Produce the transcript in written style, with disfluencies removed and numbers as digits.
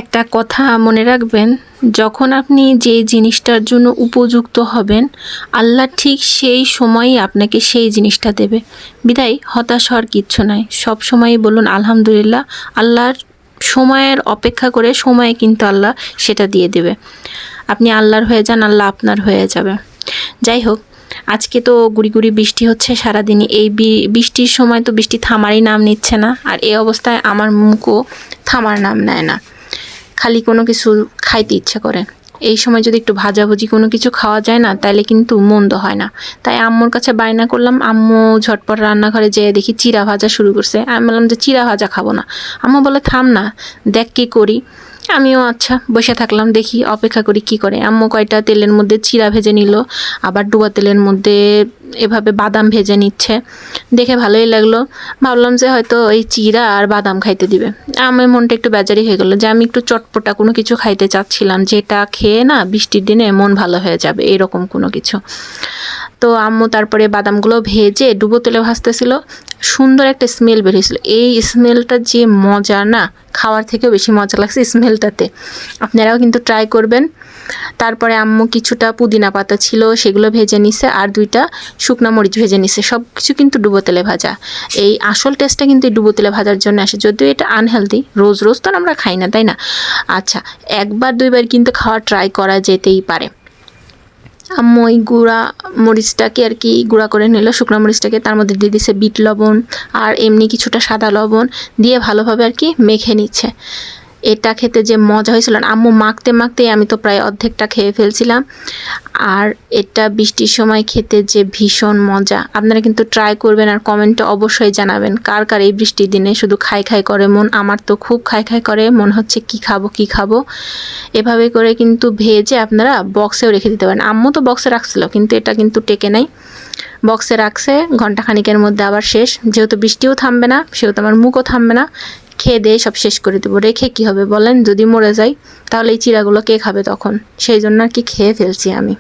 একটা কথা মনে রাখবেন, যখন আপনি যে জিনিসটার জন্য উপযুক্ত হবেন, আল্লাহ ঠিক সেই সময়ই আপনাকে সেই জিনিসটা দেবে। বিদায় হতাশ হওয়ার কিচ্ছু নাই। সব সময়ই বলুন আলহামদুলিল্লাহ। আল্লাহর সময়ের অপেক্ষা করে সময়ে কিন্তু আল্লাহ সেটা দিয়ে দেবে। আপনি আল্লাহর হয়ে যান, আল্লাহ আপনার হয়ে যাবে। যাই হোক, আজকে তো গুড়ি গুড়ি বৃষ্টি হচ্ছে সারাদিনই। এই বৃষ্টির সময় তো বৃষ্টি থামারই নাম নিচ্ছে না, আর এই অবস্থায় আমার মুখও থামার নাম নেয় না। খালি কোনো কিছু খাইতে ইচ্ছা করে। এই সময় যদি একটু ভাজাভুজি কোনো কিছু খাওয়া যায় না, তাহলে কিন্তু মন্দ হয় না। তাই আম্মুর কাছে বায়না করলাম। আম্মু ঝটপট রান্নাঘরে যেয়ে দেখি চিড়া ভাজা শুরু করছে। আমি বললাম যে চিড়া ভাজা খাবো না। আম্মু বলে থাম না, দেখ কী করি। আমিও আচ্ছা বসে থাকলাম, দেখি অপেক্ষা করি কি করে। আম্মু কয়টা তেলের মধ্যে চিড়া ভেজে নিল, আবার ডুবা তেলের মধ্যে এভাবে বাদাম ভেজে নিচ্ছে। দেখে ভালোই লাগলো। ভাবলাম যে হয়তো এই চিড়া আর বাদাম খাইতে দিবে। আমার মনটা একটু বেজারি হয়ে গেলো যে আমি একটু চটপটা কোনো কিছু খাইতে চাচ্ছিলাম, যেটা খেয়ে না বৃষ্টির দিনে মন ভালো হয়ে যাবে, এরকম কোনো কিছু। তো আম্মু তারপরে বাদামগুলো ভেজে ডুবো তেলে ভাজতেছিল। সুন্দর একটা স্মেল বেরিয়েছিল। এই স্মেলটা যে মজা না, খাওয়ার থেকেও বেশি মজা লাগছে স্মেলটাতে। আপনারাও কিন্তু ট্রাই করবেন। তারপরে আম্মু কিছুটা পুদিনা পাতা ছিল, সেগুলো ভেজে নিছে, আর 2টা শুকনা মরিচ ভেজে নিছে। সব কিছু কিন্তু ডুবো তেলে ভাজা। এই আসল টেস্টটা কিন্তু ডুবো তেলে ভাজার জন্য আসে, যদিও এটা আনহেলদি। রোজ রোজ তো আমরা খাই না, তাই না? আচ্ছা, 1-2বার কিন্তু খাওয়া ট্রাই করা যেতেই পারে। আম্মু ওই গুঁড়া মরিচটাকে আর কি গুঁড়া করে নিল, শুকনো মরিচটাকে। তার মধ্যে দিয়ে দিছে বিট লবণ আর এমনি কিছুটা সাদা লবণ দিয়ে ভালোভাবে আর কি মেখে নিচ্ছে। এটা খেতে যে মজা হয়েছিল, আম্মু মাখতে মাখতেই আমি তো প্রায় অর্ধেকটা খেয়ে ফেলছিলাম। আর এটা বৃষ্টির সময় খেতে যে ভীষণ মজা। আপনারা কিন্তু ট্রাই করবেন আর কমেন্টে অবশ্যই জানাবেন কার কার এই বৃষ্টির দিনে শুধু খাই খাই করে মন। আমার তো খুব খাই খাই করে মন, হচ্ছে কি খাবো কি খাবো। এভাবে করে কিন্তু ভেজে আপনারা বক্সেও রেখে দিতে পারেন। আম্মু তো বক্সে রাখছিল, কিন্তু এটা কিন্তু টেকে নাই। বক্সে রাখছে, ঘন্টাখানিকের মধ্যে আবার শেষ। যেহেতু বৃষ্টিও থামবে না, সেহেতু আমার মুখও থামবে না। খেয়ে দিয়ে সব শেষ করে দেবো। রেখে কি হবে বলেন? যদি মরে যাই তাহলে এই চিড়াগুলো কে খাবে তখন? সেই জন্য আর কি খেয়ে ফেলছি আমি।